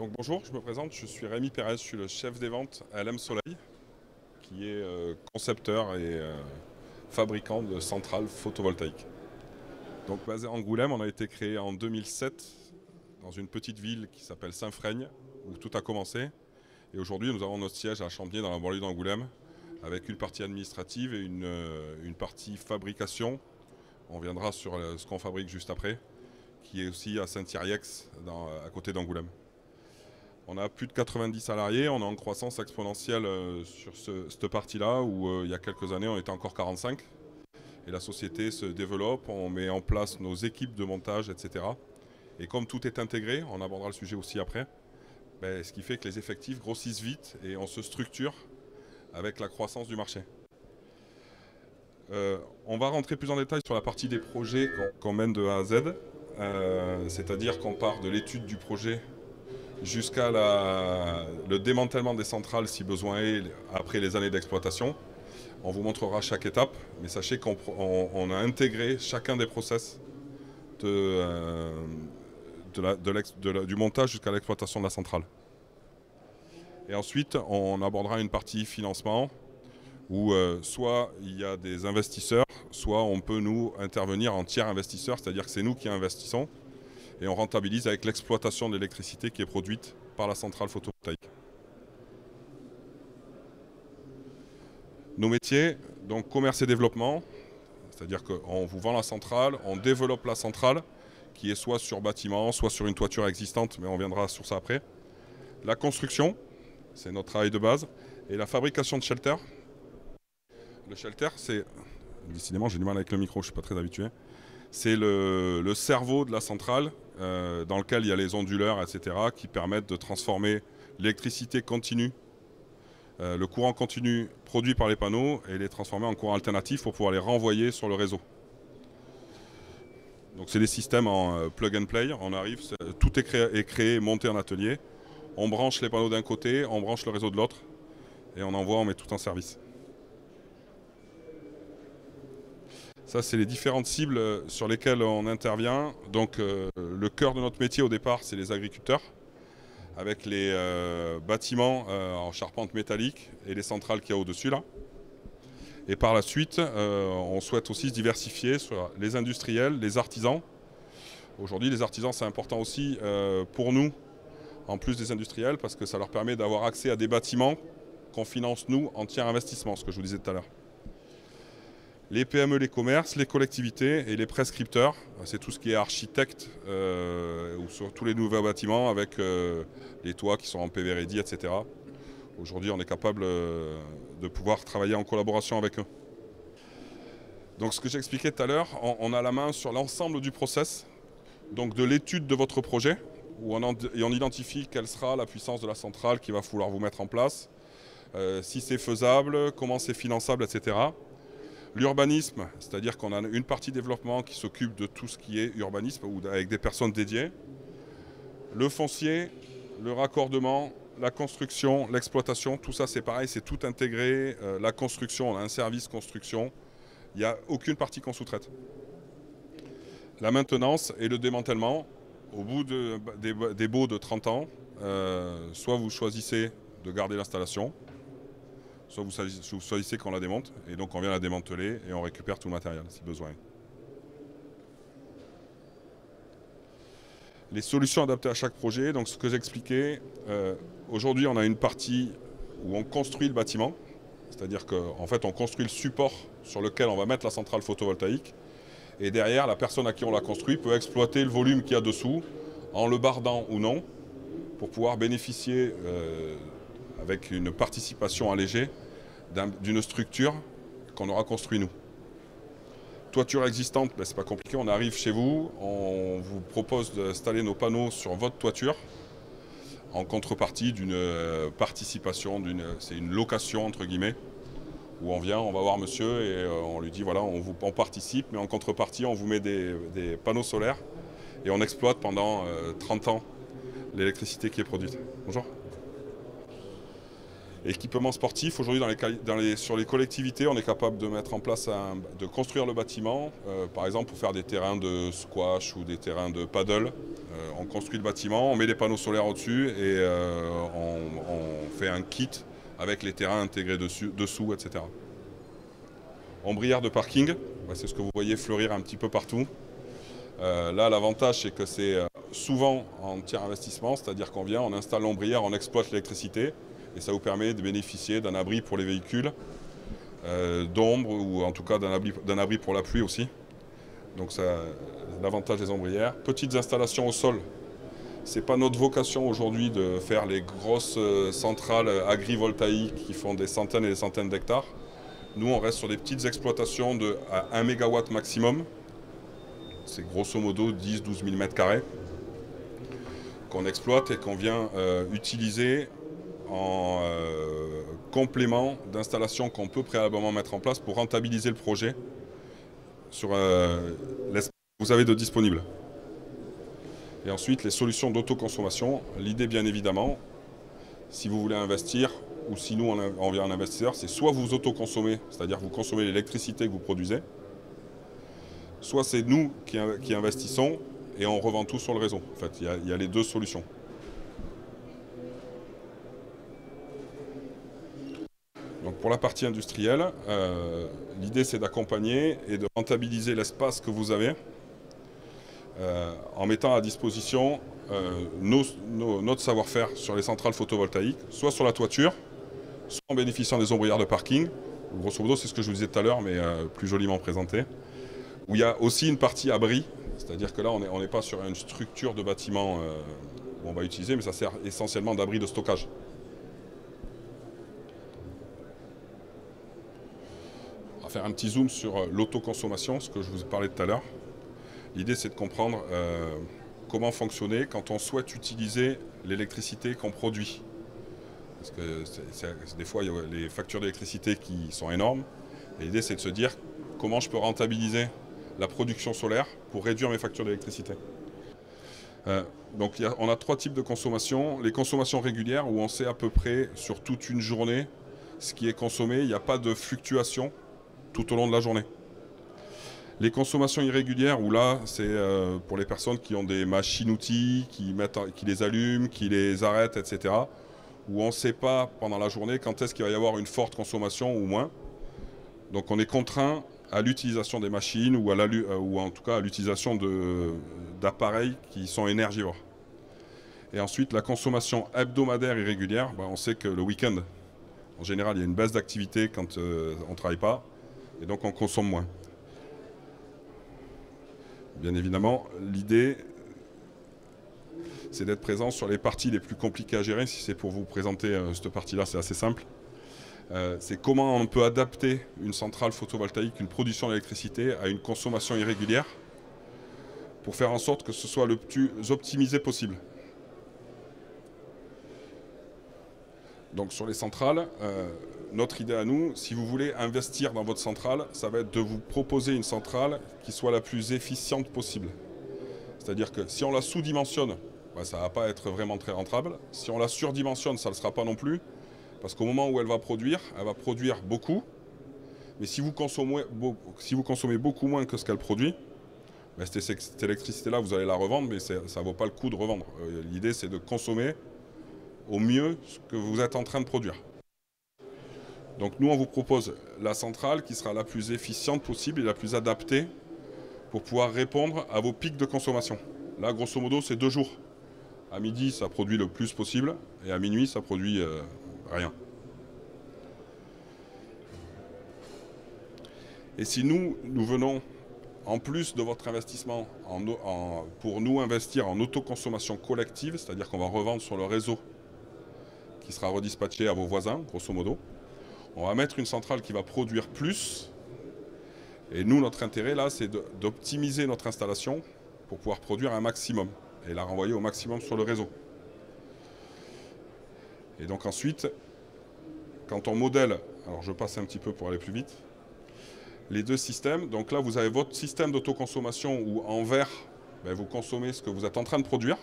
Donc bonjour, je me présente, je suis Rémi Pérez, je suis le chef des ventes à LM Soleil, qui est concepteur et fabricant de centrales photovoltaïques. Donc basé à Angoulême, on a été créé en 2007 dans une petite ville qui s'appelle Saint-Freigne, où tout a commencé. Et aujourd'hui, nous avons notre siège à Champier, dans la banlieue d'Angoulême, avec une partie administrative et une partie fabrication. On viendra sur ce qu'on fabrique juste après, qui est aussi à Saint-Yrieix, à côté d'Angoulême. On a plus de 90 salariés, on est en croissance exponentielle sur cette partie-là où il y a quelques années on était encore 45. Et la société se développe, on met en place nos équipes de montage, etc. Et comme tout est intégré, on abordera le sujet aussi après, ce qui fait que les effectifs grossissent vite et on se structure avec la croissance du marché. On va rentrer plus en détail sur la partie des projets qu'on mène de A à Z, c'est-à-dire qu'on part de l'étude du projet jusqu'à le démantèlement des centrales si besoin est après les années d'exploitation. On vous montrera chaque étape, mais sachez qu'on a intégré chacun des process du montage jusqu'à l'exploitation de la centrale. Et ensuite, on abordera une partie financement où soit il y a des investisseurs, soit on peut nous intervenir en tiers investisseur, c'est-à-dire que c'est nous qui investissons et on rentabilise avec l'exploitation de l'électricité qui est produite par la centrale photovoltaïque. Nos métiers, donc commerce et développement, c'est-à-dire qu'on vous vend la centrale, on développe la centrale, qui est soit sur bâtiment, soit sur une toiture existante, mais on viendra sur ça après. La construction, c'est notre travail de base, et la fabrication de shelter. Le shelter, c'est, décidément j'ai du mal avec le micro, je ne suis pas très habitué, c'est le cerveau de la centrale dans lequel il y a les onduleurs, etc., qui permettent de transformer l'électricité continue, le courant continu produit par les panneaux, et les transformer en courant alternatif pour pouvoir les renvoyer sur le réseau. Donc c'est des systèmes en plug and play, on arrive, tout est créé, monté en atelier, on branche les panneaux d'un côté, on branche le réseau de l'autre, et on envoie, on met tout en service. Ça, c'est les différentes cibles sur lesquelles on intervient. Donc, le cœur de notre métier au départ, c'est les agriculteurs, avec les bâtiments en charpente métallique et les centrales qu'il y a au-dessus là. Et par la suite, on souhaite aussi se diversifier sur les industriels, les artisans. Aujourd'hui, les artisans, c'est important aussi pour nous, en plus des industriels, parce que ça leur permet d'avoir accès à des bâtiments qu'on finance nous en tiers investissement, ce que je vous disais tout à l'heure. Les PME, les commerces, les collectivités et les prescripteurs, c'est tout ce qui est architecte ou sur tous les nouveaux bâtiments avec les toits qui sont en PV ready, etc. Aujourd'hui, on est capable de pouvoir travailler en collaboration avec eux. Donc ce que j'expliquais tout à l'heure, on a la main sur l'ensemble du process, donc de l'étude de votre projet, où on identifie quelle sera la puissance de la centrale qu'il va falloir vous mettre en place, si c'est faisable, comment c'est finançable, etc. L'urbanisme, c'est-à-dire qu'on a une partie développement qui s'occupe de tout ce qui est urbanisme ou avec des personnes dédiées. Le foncier, le raccordement, la construction, l'exploitation, tout ça c'est pareil, c'est tout intégré. La construction, on a un service construction. Il n'y a aucune partie qu'on sous-traite. La maintenance et le démantèlement, au bout des baux de 30 ans, soit vous choisissez de garder l'installation, soit vous choisissez qu'on la démonte, et donc on vient la démanteler et on récupère tout le matériel si besoin. Les solutions adaptées à chaque projet, donc ce que j'expliquais, aujourd'hui on a une partie où on construit le bâtiment, c'est-à-dire qu'en fait on construit le support sur lequel on va mettre la centrale photovoltaïque, et derrière la personne à qui on l'a construit peut exploiter le volume qu'il y a dessous, en le bardant ou non, pour pouvoir bénéficier avec une participation allégée d'une structure qu'on aura construit nous. Toiture existante, c'est pas compliqué, on arrive chez vous, on vous propose d'installer nos panneaux sur votre toiture en contrepartie d'une participation, c'est une location entre guillemets, où on vient, on va voir monsieur et on lui dit voilà, on participe, mais en contrepartie on vous met des panneaux solaires et on exploite pendant 30 ans l'électricité qui est produite. Bonjour. Équipement sportif, aujourd'hui sur les collectivités, on est capable de mettre en place, de construire le bâtiment, par exemple pour faire des terrains de squash ou des terrains de paddle, On construit le bâtiment, on met des panneaux solaires au-dessus et on fait un kit avec les terrains intégrés dessous, etc. Ombrière de parking, c'est ce que vous voyez fleurir un petit peu partout. Là, l'avantage, c'est que c'est souvent en tiers investissement, c'est-à-dire qu'on vient, on installe l'ombrière, on exploite l'électricité, et ça vous permet de bénéficier d'un abri pour les véhicules, d'ombre, ou en tout cas d'un abri pour la pluie aussi. Donc c'est l'avantage des ombrières. Petites installations au sol. C'est pas notre vocation aujourd'hui de faire les grosses centrales agrivoltaïques qui font des centaines et des centaines d'hectares. Nous, on reste sur des petites exploitations de à 1 MW maximum. C'est grosso modo 10-12 000 m² qu'on exploite et qu'on vient utiliser en complément d'installations qu'on peut préalablement mettre en place pour rentabiliser le projet sur l'espace que vous avez de disponible. Et ensuite, les solutions d'autoconsommation. L'idée, bien évidemment, si vous voulez investir, ou si nous, on vient en investisseur, c'est soit vous autoconsommez, c'est-à-dire vous consommez l'électricité que vous produisez, soit c'est nous qui investissons et on revend tout sur le réseau. En fait, il y a les deux solutions. Donc pour la partie industrielle, l'idée c'est d'accompagner et de rentabiliser l'espace que vous avez en mettant à disposition notre savoir-faire sur les centrales photovoltaïques, soit sur la toiture, soit en bénéficiant des ombrières de parking. Grosso modo, c'est ce que je vous disais tout à l'heure, mais plus joliment présenté. Où il y a aussi une partie abri, c'est-à-dire que là, on n'est pas sur une structure de bâtiment où on va utiliser, mais ça sert essentiellement d'abri de stockage. On va faire un petit zoom sur l'autoconsommation, ce que je vous ai parlé tout à l'heure. L'idée, c'est de comprendre comment fonctionner quand on souhaite utiliser l'électricité qu'on produit. Parce que des fois, il y a les factures d'électricité qui sont énormes. Et l'idée, c'est de se dire comment je peux rentabiliser la production solaire pour réduire mes factures d'électricité. Donc on a 3 types de consommation. Les consommations régulières, où on sait à peu près sur toute une journée ce qui est consommé. Il n'y a pas de fluctuation tout au long de la journée. Les consommations irrégulières, où là, c'est pour les personnes qui ont des machines-outils, qui les allument, qui les arrêtent, etc. Où on ne sait pas pendant la journée quand est-ce qu'il va y avoir une forte consommation ou moins. Donc on est contraint à l'utilisation des machines ou en tout cas à l'utilisation d'appareils qui sont énergivores. Et ensuite, la consommation hebdomadaire irrégulière, on sait que le week-end, en général, il y a une baisse d'activité quand on ne travaille pas, et donc on consomme moins. Bien évidemment, l'idée, c'est d'être présent sur les parties les plus compliquées à gérer. Si c'est pour vous présenter cette partie-là, c'est assez simple. C'est comment on peut adapter une centrale photovoltaïque, une production d'électricité à une consommation irrégulière pour faire en sorte que ce soit le plus optimisé possible. Donc sur les centrales, notre idée à nous, si vous voulez investir dans votre centrale, ça va être de vous proposer une centrale qui soit la plus efficiente possible. C'est-à-dire que si on la sous-dimensionne, ça ne va pas être vraiment très rentable. Si on la surdimensionne, ça ne le sera pas non plus. Parce qu'au moment où elle va produire beaucoup. Mais si vous consommez beaucoup moins que ce qu'elle produit, cette électricité-là, vous allez la revendre, mais ça ne vaut pas le coup de revendre. L'idée, c'est de consommer au mieux ce que vous êtes en train de produire. Donc nous, on vous propose la centrale qui sera la plus efficiente possible et la plus adaptée pour pouvoir répondre à vos pics de consommation. Là, grosso modo, c'est 2 jours. À midi, ça produit le plus possible, et à minuit, ça produit rien. Et si nous venons, en plus de votre investissement, pour nous investir en autoconsommation collective, c'est-à-dire qu'on va revendre sur le réseau qui sera redispatché à vos voisins, grosso modo, on va mettre une centrale qui va produire plus. Et nous, notre intérêt, là, c'est d'optimiser notre installation pour pouvoir produire un maximum et la renvoyer au maximum sur le réseau. Et donc ensuite, quand on modèle, alors je passe un petit peu pour aller plus vite, les deux systèmes, donc là vous avez votre système d'autoconsommation où en vert, vous consommez ce que vous êtes en train de produire,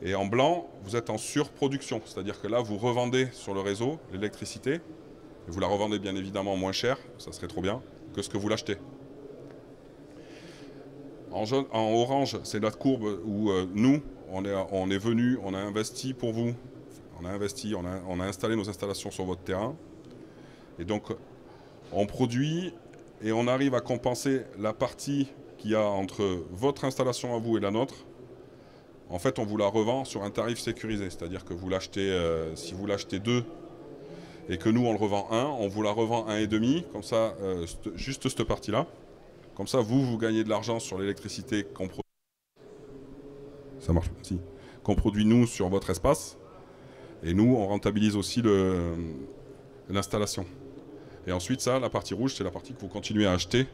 et en blanc, vous êtes en surproduction, c'est-à-dire que là vous revendez sur le réseau l'électricité, et vous la revendez bien évidemment moins cher, ça serait trop bien, que ce que vous l'achetez. En orange, c'est la courbe où nous, on est venu, on a investi pour vous. On a investi, on a installé nos installations sur votre terrain. Et donc, on produit et on arrive à compenser la partie qu'il y a entre votre installation à vous et la nôtre. En fait, on vous la revend sur un tarif sécurisé. C'est-à-dire que vous l'achetez, si vous l'achetez 2 et que nous, on le revend 1, on vous la revend 1,5. Comme ça, juste cette partie-là. Comme ça, vous gagnez de l'argent sur l'électricité qu'on produit. Ça marche aussi. Qu'on produit nous sur votre espace. Et nous, on rentabilise aussi l'installation. Et ensuite, ça, la partie rouge, c'est la partie que vous continuez à acheter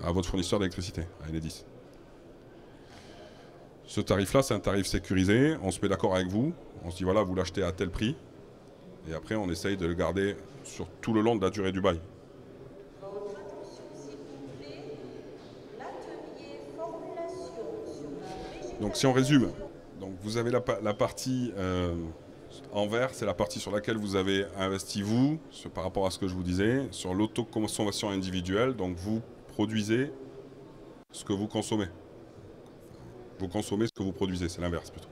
à votre fournisseur d'électricité, à Enedis. Ce tarif-là, c'est un tarif sécurisé. On se met d'accord avec vous. On se dit, voilà, vous l'achetez à tel prix. Et après, on essaye de le garder sur tout le long de la durée du bail. Donc, si on résume, donc vous avez la partie en vert, c'est la partie sur laquelle vous avez investi vous, par rapport à ce que je vous disais, sur l'autoconsommation individuelle. Donc, vous produisez ce que vous consommez. Vous consommez ce que vous produisez, c'est l'inverse plutôt.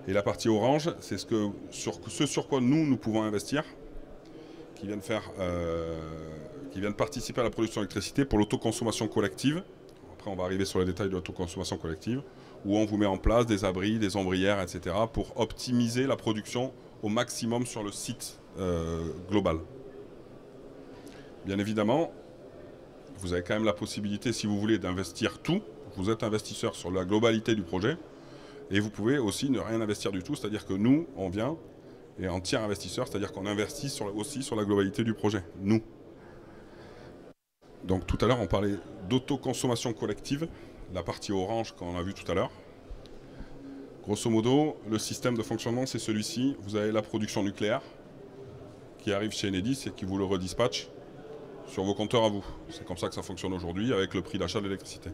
Et la partie orange, c'est ce sur quoi nous pouvons investir, qui viennent participer à la production d'électricité pour l'autoconsommation collective. Après, on va arriver sur les détails de l'autoconsommation collective, où on vous met en place des abris, des ombrières, etc., pour optimiser la production au maximum sur le site global. Bien évidemment, vous avez quand même la possibilité, si vous voulez, d'investir tout. Vous êtes investisseur sur la globalité du projet. Et vous pouvez aussi ne rien investir du tout, c'est-à-dire que nous, on vient et en tiers investisseur, c'est-à-dire qu'on investit aussi sur la globalité du projet, nous. Donc tout à l'heure, on parlait d'autoconsommation collective, la partie orange qu'on a vu tout à l'heure. Grosso modo, le système de fonctionnement, c'est celui-ci. Vous avez la production nucléaire qui arrive chez Enedis et qui vous le redispatche sur vos compteurs à vous. C'est comme ça que ça fonctionne aujourd'hui avec le prix d'achat de l'électricité.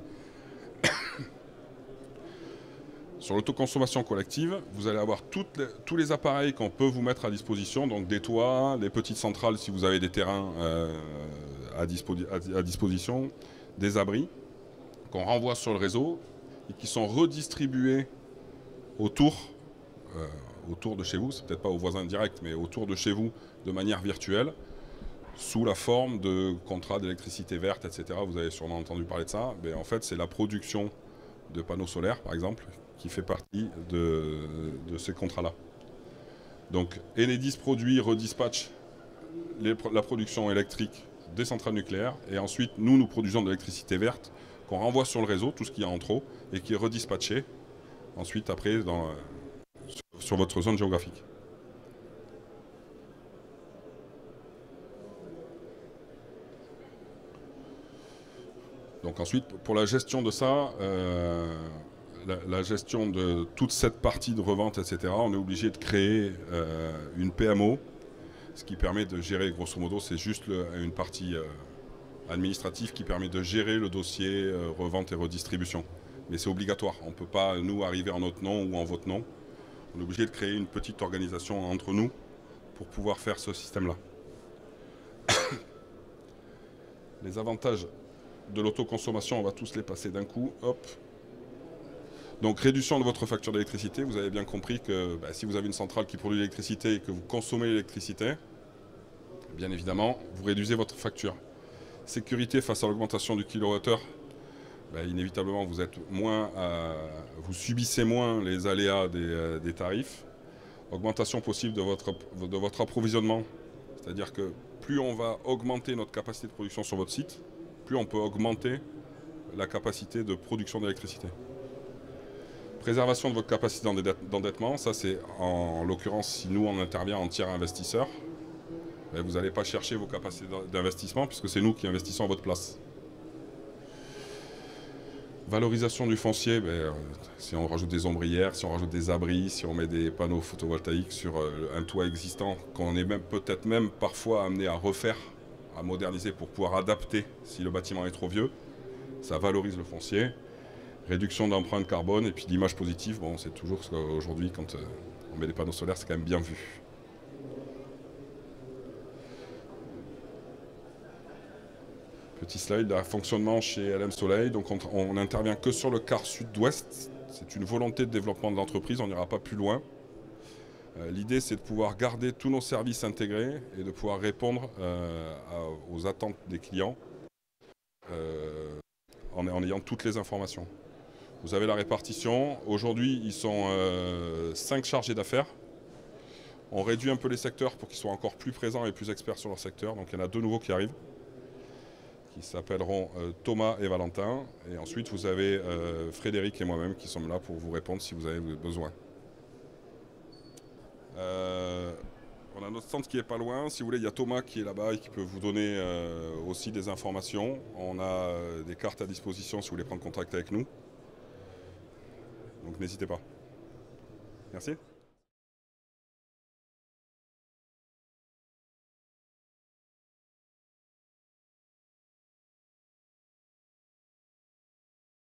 Sur l'autoconsommation collective, vous allez avoir tous les appareils qu'on peut vous mettre à disposition, donc des toits, des petites centrales si vous avez des terrains à disposition, des abris qu'on renvoie sur le réseau et qui sont redistribués autour de chez vous, c'est peut-être pas aux voisins directs, mais autour de chez vous de manière virtuelle, sous la forme de contrats d'électricité verte, etc. Vous avez sûrement entendu parler de ça. Mais en fait, c'est la production de panneaux solaires, par exemple, qui fait partie de ces contrats-là. Donc Enedis produit, redispatche la production électrique des centrales nucléaires et ensuite nous produisons de l'électricité verte qu'on renvoie sur le réseau, tout ce qu'il y a en trop, et qui est redispatché ensuite après sur votre zone géographique. Donc ensuite, pour la gestion de ça, la gestion de toute cette partie de revente, etc., on est obligé de créer une PMO, ce qui permet de gérer, grosso modo, c'est juste une partie administrative qui permet de gérer le dossier revente et redistribution. Mais c'est obligatoire, on ne peut pas, nous, arriver en notre nom ou en votre nom. On est obligé de créer une petite organisation entre nous pour pouvoir faire ce système-là. Les avantages de l'autoconsommation, on va tous les passer d'un coup. Hop. Donc réduction de votre facture d'électricité. Vous avez bien compris que si vous avez une centrale qui produit l'électricité et que vous consommez l'électricité, bien évidemment, vous réduisez votre facture. Sécurité face à l'augmentation du kilowattheure. Inévitablement, vous subissez moins les aléas des tarifs. Augmentation possible de votre approvisionnement. C'est-à-dire que plus on va augmenter notre capacité de production sur votre site, plus on peut augmenter la capacité de production d'électricité. Préservation de votre capacité d'endettement, ça c'est en l'occurrence si nous on intervient en tiers investisseur, vous n'allez pas chercher vos capacités d'investissement puisque c'est nous qui investissons à votre place. Valorisation du foncier, si on rajoute des ombrières, si on rajoute des abris, si on met des panneaux photovoltaïques sur un toit existant, qu'on est peut-être même parfois amené à refaire, à moderniser pour pouvoir adapter si le bâtiment est trop vieux, ça valorise le foncier. Réduction d'empreinte carbone et puis l'image positive, c'est toujours ce qu'aujourd'hui quand on met des panneaux solaires, c'est quand même bien vu. Petit slide, le fonctionnement chez LM Soleil. Donc on n'intervient que sur le quart sud-ouest. C'est une volonté de développement de l'entreprise, on n'ira pas plus loin. L'idée, c'est de pouvoir garder tous nos services intégrés et de pouvoir répondre aux attentes des clients en ayant toutes les informations. Vous avez la répartition. Aujourd'hui, ils sont 5 chargés d'affaires. On réduit un peu les secteurs pour qu'ils soient encore plus présents et plus experts sur leur secteur. Donc il y en a 2 nouveaux qui arrivent, qui s'appelleront Thomas et Valentin. Et ensuite, vous avez Frédéric et moi-même qui sommes là pour vous répondre si vous avez besoin. On a notre stand qui est pas loin. Si vous voulez, il y a Thomas qui est là-bas et qui peut vous donner aussi des informations. On a des cartes à disposition si vous voulez prendre contact avec nous. Donc n'hésitez pas. Merci.